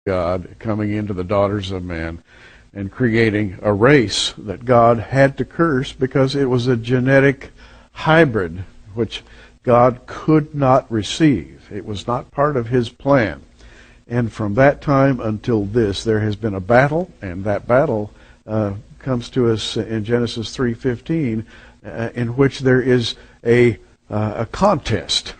God coming into the daughters of man and creating a race that God had to curse because it was a genetic hybrid which God could not receive. It was not part of his plan. And from that time until this, there has been a battle, and that battle comes to us in Genesis 3:15, in which there is a contest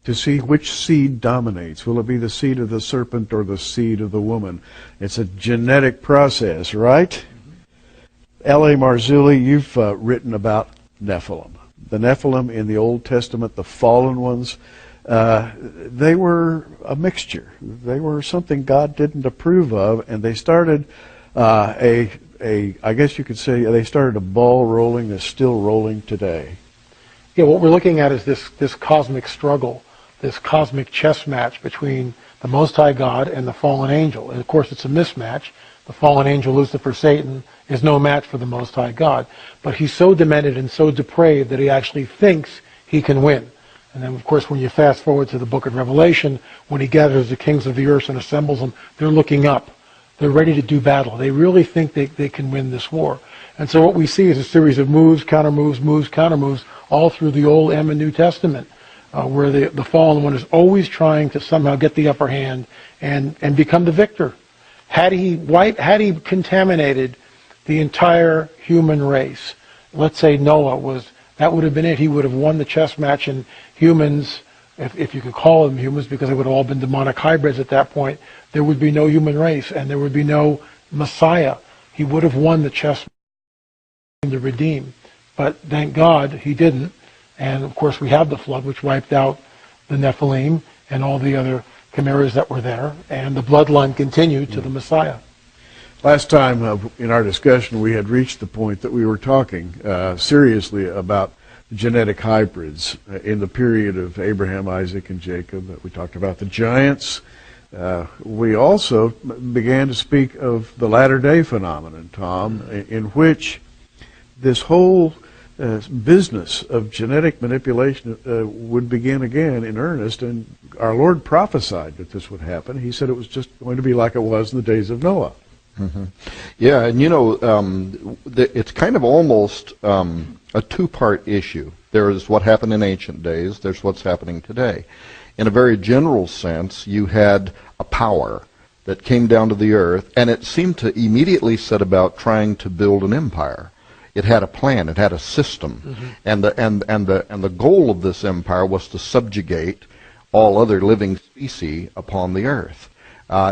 to see which seed dominates. Will it be the seed of the serpent or the seed of the woman? It's a genetic process, right? L.A. Marzulli, you've written about Nephilim. The Nephilim in the Old Testament, the fallen ones, they were a mixture. They were something God didn't approve of, and they started I guess you could say, they started a ball rolling that's still rolling today. Yeah, what we're looking at is this cosmic struggle, this cosmic chess match between the Most High God and the fallen angel. And of course it's a mismatch. The fallen angel, Lucifer, Satan, is no match for the Most High God. But he's so demented and so depraved that he actually thinks he can win. And then, of course, when you fast forward to the book of Revelation, when he gathers the kings of the earth and assembles them, they're looking up. They're ready to do battle. They really think they can win this war. And so what we see is a series of moves, counter-moves, moves, counter-moves, all through the Old and the New Testament, where the fallen one is always trying to somehow get the upper hand and become the victor. Had he contaminated the entire human race, let's say Noah that would have been it. He would have won the chess match, and humans, if you could call them humans, because they would have all been demonic hybrids at that point, there would be no human race, and there would be no Messiah. He would have won the chess match to redeem. But thank God he didn't. And of course we have the flood, which wiped out the Nephilim and all the other chimeras that were there, and the bloodline continued to the Messiah. Last time in our discussion, we had reached the point that we were talking seriously about genetic hybrids in the period of Abraham, Isaac, and Jacob. We talked about the giants. We also began to speak of the latter-day phenomenon, Tom, in which this whole business of genetic manipulation would begin again in earnest, and our Lord prophesied that this would happen. He said it was just going to be like it was in the days of Noah. Mm-hmm. Yeah, and it's kind of almost a two-part issue. There is what happened in ancient days, there's what's happening today. In a very general sense, you had a power that came down to the earth, and it seemed to immediately set about trying to build an empire. It had a plan, it had a system, and the goal of this empire was to subjugate all other living species upon the earth.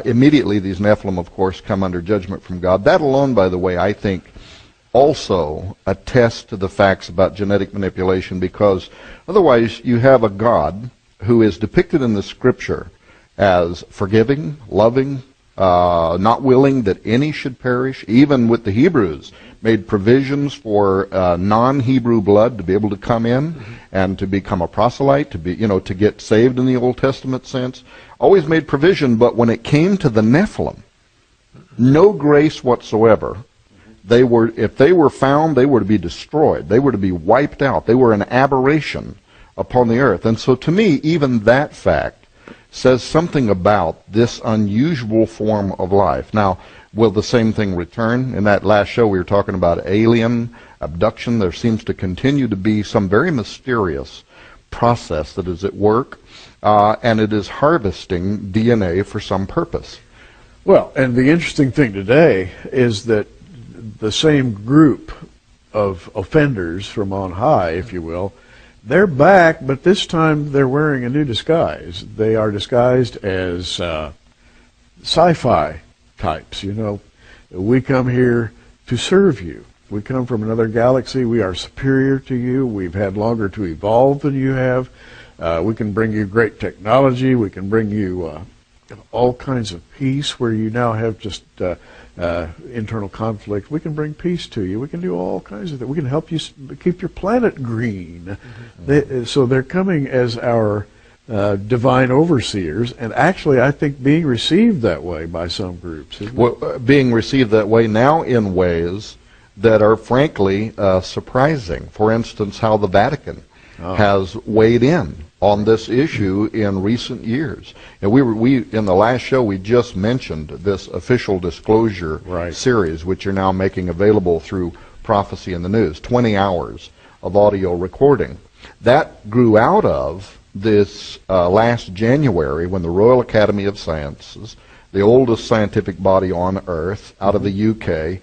Immediately, these Nephilim, of course, come under judgment from God. That alone, by the way, I think also attests to the facts about genetic manipulation, because otherwise you have a God who is depicted in the Scripture as forgiving, loving, not willing that any should perish. Even with the Hebrews, made provisions for non-Hebrew blood to be able to come in and to become a proselyte, to get saved in the Old Testament sense. Always made provision, but when it came to the Nephilim, no grace whatsoever. If they were found, they were to be destroyed. They were to be wiped out. They were an aberration upon the earth. And so to me, even that fact says something about this unusual form of life. Now, will the same thing return? In that last show we were talking about alien abduction. There seems to continue to be some very mysterious process that is at work, and it is harvesting DNA for some purpose. Well, and the interesting thing today is that the same group of offenders from on high, if you will, they're back, but this time they're wearing a new disguise. They are disguised as sci-fi types. We come here to serve you. We come from another galaxy. We are superior to you. We've had longer to evolve than you have. We can bring you great technology. We can bring you all kinds of peace where you now have just internal conflict. We can bring peace to you. We can do all kinds of things. We can help you keep your planet green. So they're coming as our divine overseers, and actually I think being received that way by some groups. Being received that way now in ways that are frankly surprising. For instance, how the Vatican has weighed in on this issue in recent years. And we in the last show we just mentioned this official disclosure series, which you're now making available through Prophecy in the News, 20 hours of audio recording. That grew out of this last January when the Royal Academy of Sciences, the oldest scientific body on Earth, out of the UK,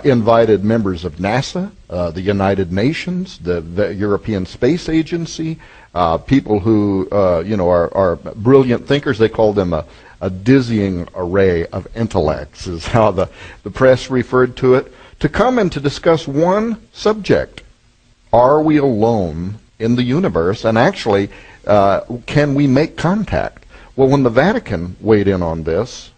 invited members of NASA, the United Nations, the European Space Agency, people who are brilliant thinkers. They call them a dizzying array of intellects, is how the press referred to it, to come and to discuss one subject. Are we alone in the universe? And actually, can we make contact? Well, when the Vatican weighed in on this,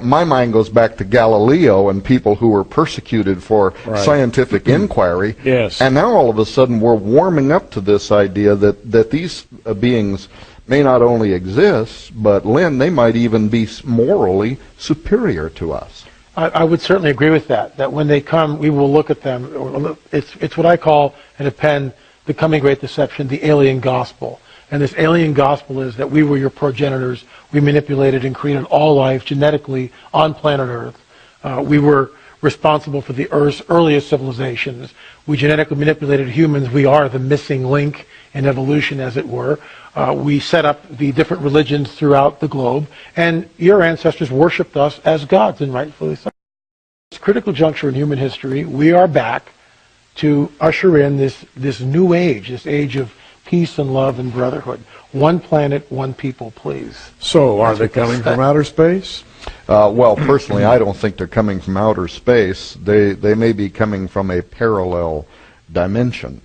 my mind goes back to Galileo and people who were persecuted for scientific inquiry. Yes. And now all of a sudden we're warming up to this idea that these beings may not only exist, but, Lynn, they might even be morally superior to us. I would certainly agree with that, that when they come, we will look at them. It's what I call, in a pen, the coming great deception, the alien gospel. And this alien gospel is that we were your progenitors. We manipulated and created all life genetically on planet Earth. We were responsible for the Earth's earliest civilizations. We genetically manipulated humans. We are the missing link in evolution, as it were. We set up the different religions throughout the globe. And your ancestors worshipped us as gods, and rightfully so. This critical juncture in human history, we are back to usher in this new age, this age of peace and love and brotherhood. One planet, one people, please. So, are they coming from outer space? Well, personally, I don't think they're coming from outer space. They may be coming from a parallel dimension.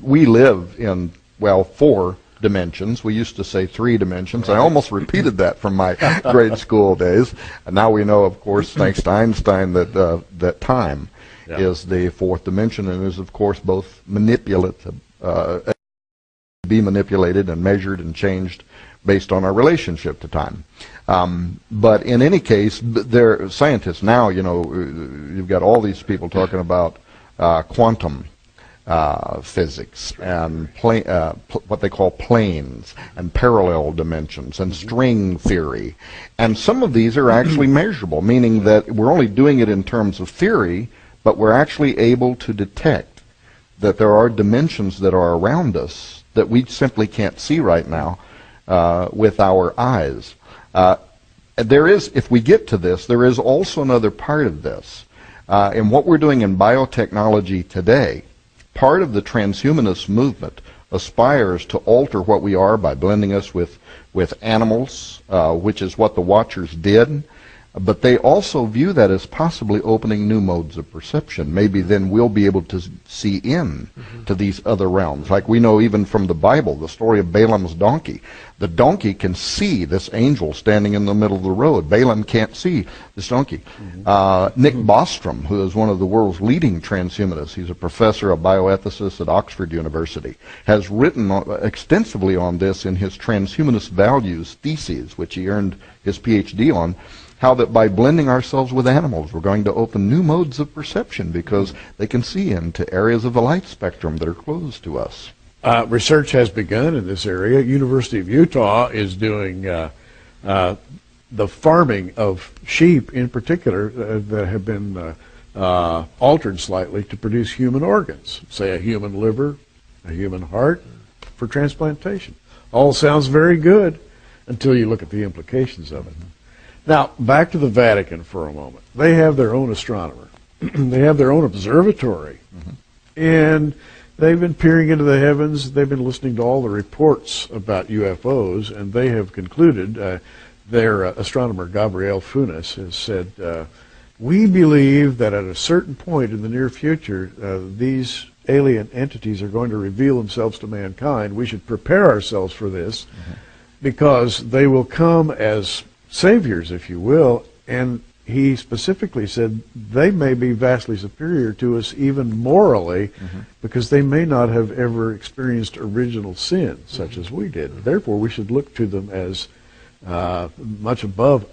We live in, 4 dimensions. We used to say 3 dimensions. I almost repeated that from my grade school days. And now we know, of course, thanks to Einstein, that time is the 4th dimension and is, of course, both manipulative, be manipulated and measured and changed based on our relationship to time. But in any case, scientists now, you've got all these people talking about quantum physics and what they call planes and parallel dimensions and string theory. And some of these are actually measurable, meaning that we're only doing it in terms of theory, but we're actually able to detect that there are dimensions that are around us that we simply can't see right now with our eyes. There is, if we get to this, there is also another part of this. In what we're doing in biotechnology today, part of the transhumanist movement aspires to alter what we are by blending us with animals, which is what the Watchers did. But they also view that as possibly opening new modes of perception. Maybe then we'll be able to see in to these other realms. Like we know even from the Bible, the story of Balaam's donkey. The donkey can see this angel standing in the middle of the road. Balaam can't see this donkey. Nick Bostrom, who is one of the world's leading transhumanists, he's a professor of bioethicist at Oxford University, has written extensively on this in his Transhumanist Values thesis, which he earned his PhD on, how that by blending ourselves with animals, we're going to open new modes of perception because they can see into areas of the light spectrum that are closed to us. Research has begun in this area. University of Utah is doing the farming of sheep in particular that have been altered slightly to produce human organs, say a human liver, a human heart, for transplantation. All sounds very good until you look at the implications of it. Now, back to the Vatican for a moment. They have their own astronomer. They have their own observatory. And they've been peering into the heavens. They've been listening to all the reports about UFOs, and they have concluded, their astronomer, Gabriel Funes, has said, we believe that at a certain point in the near future, these alien entities are going to reveal themselves to mankind. We should prepare ourselves for this because they will come as saviors, if you will, and he specifically said they may be vastly superior to us even morally because they may not have ever experienced original sin such as we did. Therefore, we should look to them as much above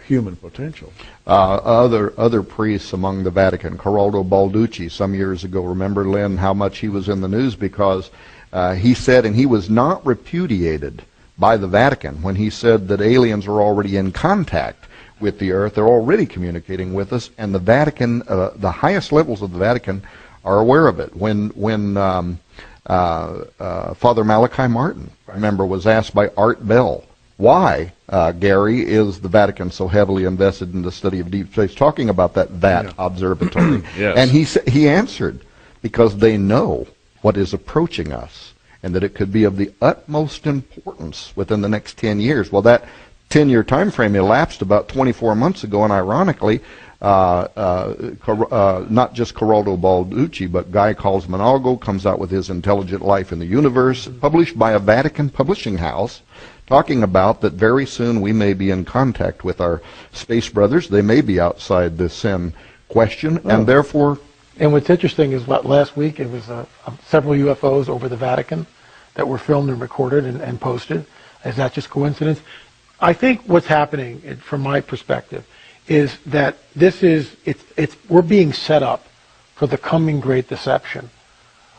human potential. Other priests among the Vatican, Corrado Balducci, some years ago, remember, Lynn, how much he was in the news because He said, and he was not repudiated by the Vatican when he said that aliens are already in contact with the earth. They're already communicating with us, and the Vatican, the highest levels of the Vatican, are aware of it. When Father Malachi Martin, remember, was asked by Art Bell, why, Gary, is the Vatican so heavily invested in the study of deep space, talking about that observatory. Yes. And he answered, because they know what is approaching us, and that it could be of the utmost importance within the next 10 years. Well, that 10-year time frame elapsed about 24 months ago, and ironically, not just Corrado Balducci, but Guy Cosmonalgo comes out with his Intelligent Life in the Universe, published by a Vatican publishing house, talking about that very soon we may be in contact with our space brothers. They may be outside the sin question, and therefore... And what's interesting is last week it was several UFOs over the Vatican that were filmed and recorded and posted. Is that just coincidence? I think what's happening, from my perspective, is that we're being set up for the coming great deception.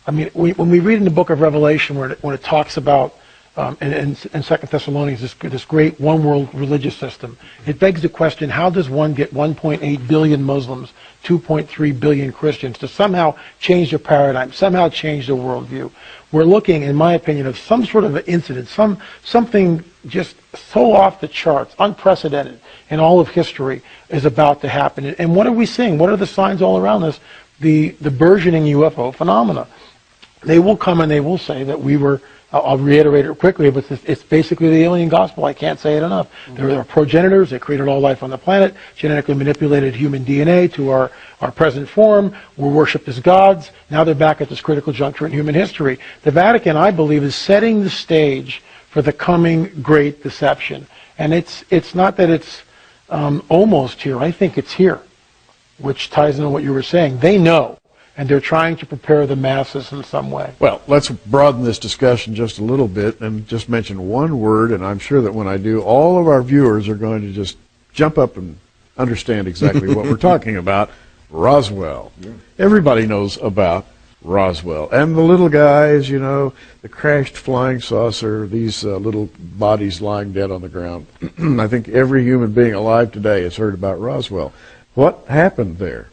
I mean, when we read in the book of Revelation when it talks about in 2 Thessalonians this great one world religious system, it begs the question: how does one get 1.8 billion Muslims, 2.3 billion Christians to somehow change their paradigm, somehow change their worldview? We're looking, in my opinion, of some sort of an incident, something just so off the charts, unprecedented in all of history, is about to happen. And what are we seeing? What are the signs all around us? The burgeoning UFO phenomena. They will come and they will say that we were, I'll reiterate it quickly, but it's basically the alien gospel. I can't say it enough. There are progenitors that created all life on the planet, genetically manipulated human DNA to our present form. We're worshipped as gods. Now they're back at this critical juncture in human history. The Vatican, I believe, is setting the stage for the coming great deception. And it's not that it's almost here. I think it's here, which ties into what you were saying. They know, and they're trying to prepare the masses in some way. Well, let's broaden this discussion just a little bit and just mention one word, and I'm sure that when I do, all of our viewers are going to just jump up and understand exactly what we're talking about. Roswell. Yeah. Everybody knows about Roswell. And the little guys, you know, the crashed flying saucer, these little bodies lying dead on the ground. I think every human being alive today has heard about Roswell. What happened there?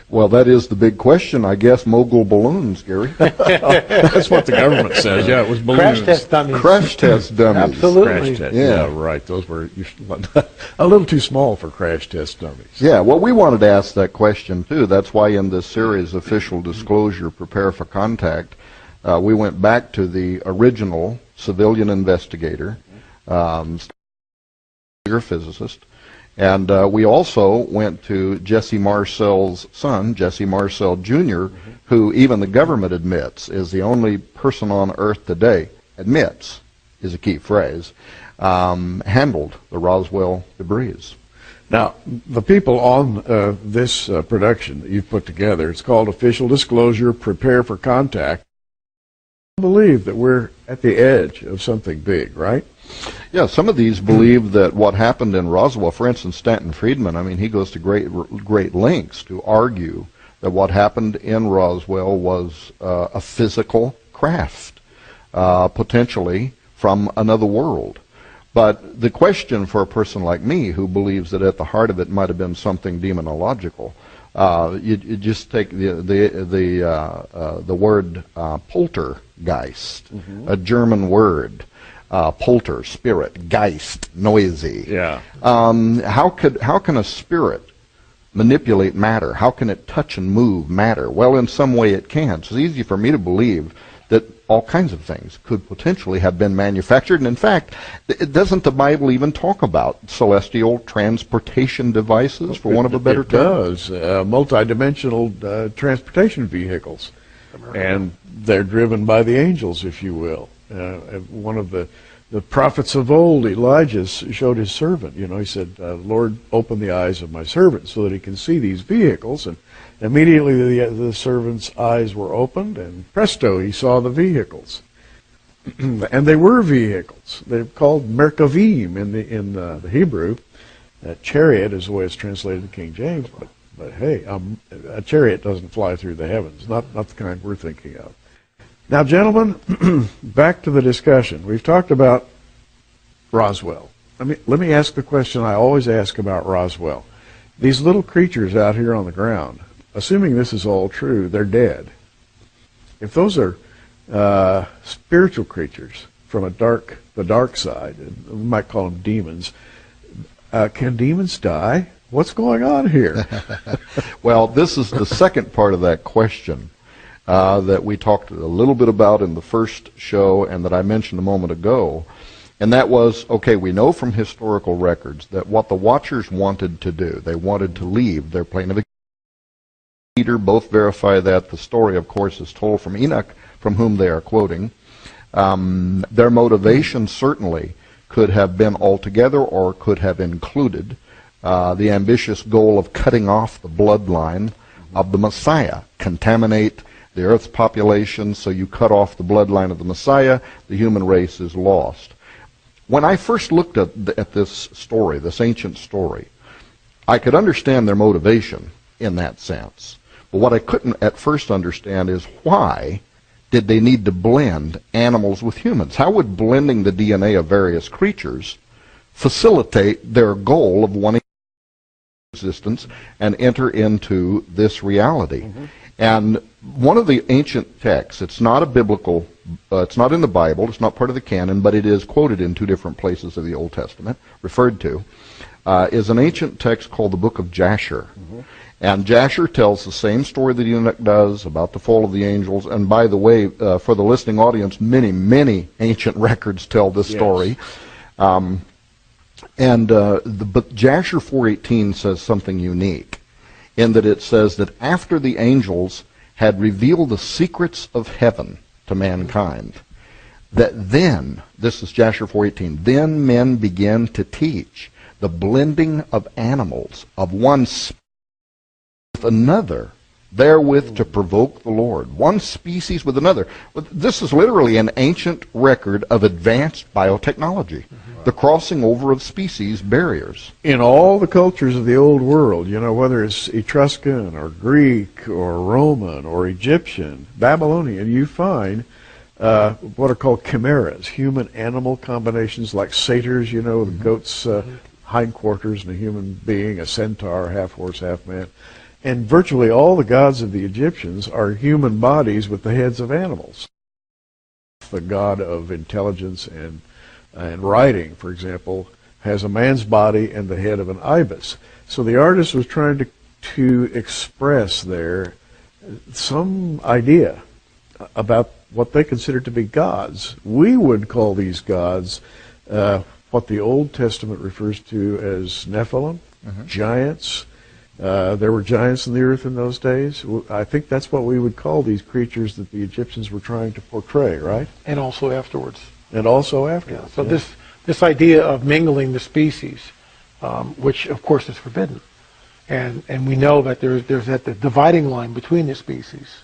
Well, that is the big question, I guess. Mogul balloons, Gary. That's what the government says. Yeah, it was balloons. Crash test dummies. Crash test dummies. Absolutely. Crash test. Yeah. Yeah, right. Those were a little too small for crash test dummies. Yeah, well, we wanted to ask that question, too. That's why in this series, Official Disclosure, Prepare for Contact, we went back to the original civilian investigator, physicist, and we also went to Jesse Marcel's son, Jesse Marcel Jr., who even the government admits is the only person on Earth today, admits is a key phrase, handled the Roswell debris. Now, the people on this production that you've put together, it's called Official Disclosure, Prepare for Contact. I believe that we're at the edge of something big, right? Yeah, some of these believe that what happened in Roswell, for instance, Stanton Friedman, I mean, he goes to great lengths to argue that what happened in Roswell was a physical craft, potentially from another world. But the question for a person like me, who believes that at the heart of it might have been something demonological, you just take the word poltergeist, a German word. Polter, spirit, geist, noisy. Yeah. How can a spirit manipulate matter? How can it touch and move matter? Well, in some way it can. It's easy for me to believe that all kinds of things could potentially have been manufactured. And in fact, doesn't the Bible even talk about celestial transportation devices, for want of a better term? It does. Multidimensional transportation vehicles. And they're driven by the angels, if you will. One of the prophets of old, Elijah, showed his servant. You know, he said, Lord, open the eyes of my servant so that he can see these vehicles. And immediately the servant's eyes were opened, and presto, he saw the vehicles. And they were vehicles. They're called Merkavim in the Hebrew. Chariot is the way it's translated in King James. But hey, a chariot doesn't fly through the heavens, not the kind we're thinking of. Now, gentlemen, back to the discussion. We've talked about Roswell. Let me ask the question I always ask about Roswell. These little creatures out here on the ground, assuming this is all true, they're dead. If those are spiritual creatures from the dark side, we might call them demons, can demons die? What's going on here? Well, this is the second part of that question that we talked a little bit about in the first show and that I mentioned a moment ago. And that was, okay, we know from historical records that what the Watchers wanted to do, they wanted to leave their plane of existence. Peter both verify that. The story, of course, is told from Enoch, from whom they are quoting. Their motivation certainly could have been altogether or could have included the ambitious goal of cutting off the bloodline of the Messiah, contaminate the earth's population, so you cut off the bloodline of the Messiah, the human race is lost. When I first looked at this story, this ancient story, I could understand their motivation in that sense. But what I couldn't at first understand is why did they need to blend animals with humans? How would blending the DNA of various creatures facilitate their goal of wanting existence and enter into this reality? Mm-hmm. And one of the ancient texts, it's not a biblical, it's not in the Bible, it's not part of the canon, but it is quoted in two different places of the Old Testament, referred to, is an ancient text called the Book of Jasher. Mm-hmm. And Jasher tells the same story that Enoch does about the fall of the angels. And by the way, for the listening audience, many ancient records tell this story. But Jasher 4:18 says something unique, in that it says that after the angels had revealed the secrets of heaven to mankind, that then, this is Jasher 4:18, then men began to teach the blending of animals of one species with another, therewith to provoke the Lord. One species with another. This is literally an ancient record of advanced biotechnology. The crossing over of species barriers. In all the cultures of the old world, whether it's Etruscan or Greek or Roman or Egyptian, Babylonian, you find what are called chimeras, human-animal combinations like satyrs, the goat's hindquarters and a human being, a centaur, half horse, half man. And virtually all the gods of the Egyptians are human bodies with the heads of animals. The god of intelligence and writing, for example, has a man's body and the head of an ibis. So the artist was trying to express there some idea about what they considered to be gods. We would call these gods what the Old Testament refers to as Nephilim, giants. There were giants in the earth in those days. I think that's what we would call these creatures that the Egyptians were trying to portray, right? And also afterwards. And also afterwards. Yeah. So this idea of mingling the species, which of course is forbidden, and we know that there's that the dividing line between the species.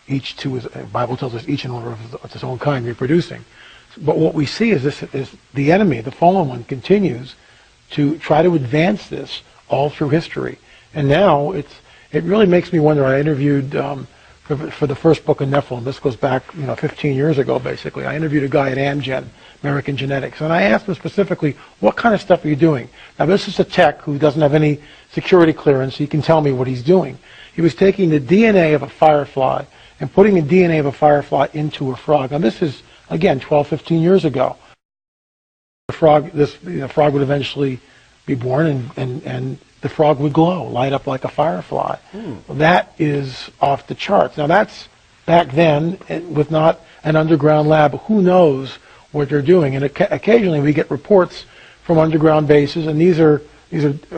Each two is, the Bible tells us, each in order of its own kind reproducing. But what we see is the enemy, the fallen one, continues to try to advance this all through history. And now it really makes me wonder. I interviewed for the first book of Nephilim. This goes back 15 years ago, basically. I interviewed a guy at Amgen, American Genetics, and I asked him specifically, what kind of stuff are you doing? Now, this is a tech who doesn't have any security clearance. He can tell me what he's doing. He was taking the DNA of a firefly and putting the DNA of a firefly into a frog. Now, this is, again, 12, 15 years ago. The frog would eventually be born, and the frog would glow, light up like a firefly. That is off the charts. Now, that's back then with not an underground lab. Who knows what they're doing? And occasionally we get reports from underground bases, and these are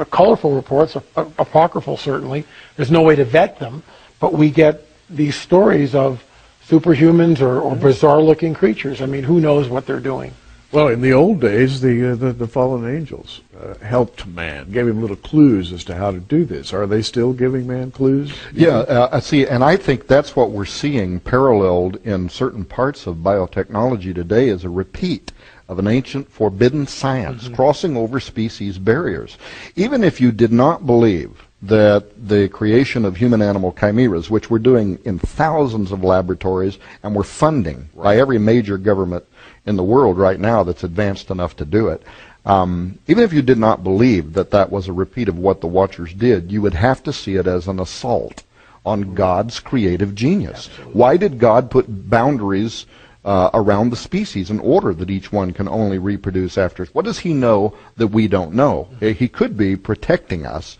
colorful reports, apocryphal certainly. There's no way to vet them, but we get these stories of superhumans or bizarre-looking creatures. I mean, who knows what they're doing? Well, in the old days, the fallen angels helped man, gave him little clues as to how to do this. Are they still giving man clues? Yeah, see, and I think that's what we're seeing paralleled in certain parts of biotechnology today as a repeat of an ancient forbidden science, crossing over species barriers. Even if you did not believe that the creation of human-animal chimeras, which we're doing in thousands of laboratories, and we're funding by every major government in the world right now that's advanced enough to do it, even if you did not believe that that was a repeat of what the Watchers did, you would have to see it as an assault on God's creative genius. Absolutely. Why did God put boundaries around the species in order that each one can only reproduce after? What does he know that we don't know? He could be protecting us.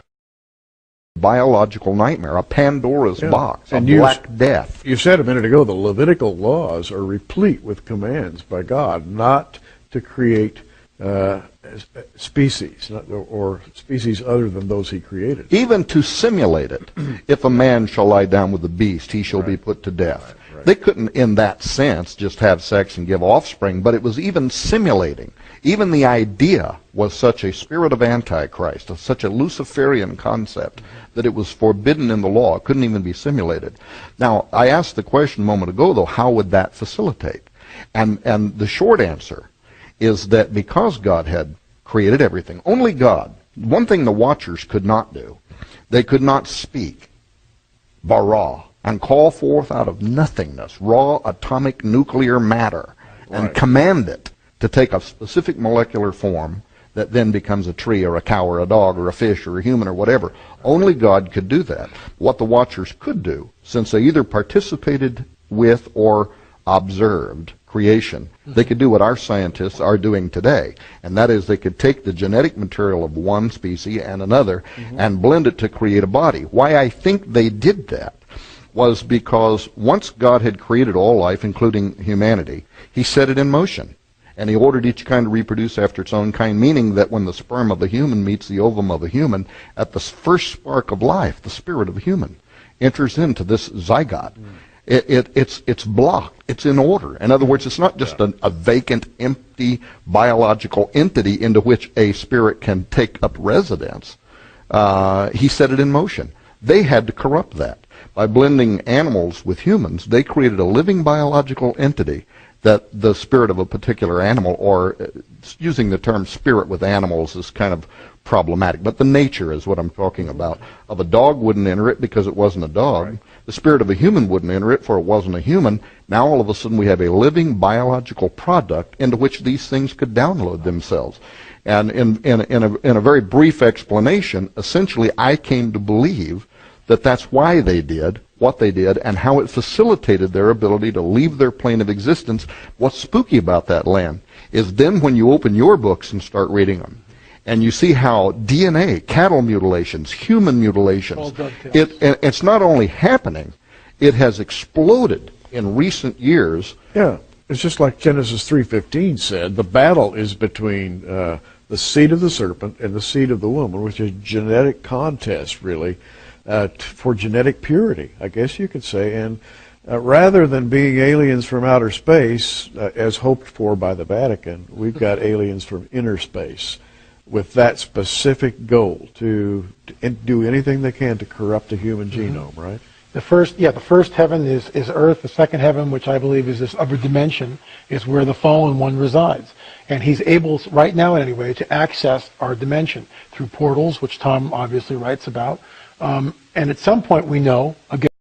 Biological nightmare, a Pandora's box, and Black Death. You said a minute ago the Levitical laws are replete with commands by God not to create species, or species other than those he created. Even to simulate it. If a man shall lie down with a beast, he shall be put to death. Right. They couldn't, in that sense, just have sex and give offspring, but it was even simulating. Even the idea was such a spirit of Antichrist, such a Luciferian concept, that it was forbidden in the law. It couldn't even be simulated. Now, I asked the question a moment ago, though, how would that facilitate? And the short answer is that because God had created everything, only God, one thing the Watchers could not do, they could not speak, bara, and call forth out of nothingness raw atomic nuclear matter and command it to take a specific molecular form that then becomes a tree or a cow or a dog or a fish or a human or whatever. Only God could do that. What the Watchers could do, since they either participated with or observed creation, they could do what our scientists are doing today, and that is they could take the genetic material of one species and another and blend it to create a body. Why I think they did that was because once God had created all life, including humanity, he set it in motion. And he ordered each kind to reproduce after its own kind, meaning that when the sperm of a human meets the ovum of a human, at the first spark of life, the spirit of a human enters into this zygote. It's blocked. It's in order. In other words, it's not just a vacant, empty biological entity into which a spirit can take up residence. He set it in motion. They had to corrupt that. By blending animals with humans, they created a living biological entity that the spirit of a particular animal, or using the term spirit with animals is kind of problematic, but the nature is what I'm talking about. Of a dog wouldn't enter it because it wasn't a dog. Right. The spirit of a human wouldn't enter it for it wasn't a human. Now all of a sudden we have a living biological product into which these things could download themselves. And in a very brief explanation, essentially I came to believe that that's why they did what they did and how it facilitated their ability to leave their plane of existence. What's spooky about that, Len, is then when you open your books and start reading them, and you see how DNA, cattle mutilations, human mutilations, it's not only happening, it has exploded in recent years. Yeah, it's just like Genesis 3:15 said, the battle is between the seed of the serpent and the seed of the woman, which is a genetic contest, really, for genetic purity, I guess you could say. And rather than being aliens from outer space, as hoped for by the Vatican, we've got aliens from inner space with that specific goal to do anything they can to corrupt the human genome, right? The first heaven is Earth. The second heaven, which I believe is this upper dimension, is where the fallen one resides. And he's able, right now anyway, to access our dimension through portals, which Tom obviously writes about. And at some point we know, again,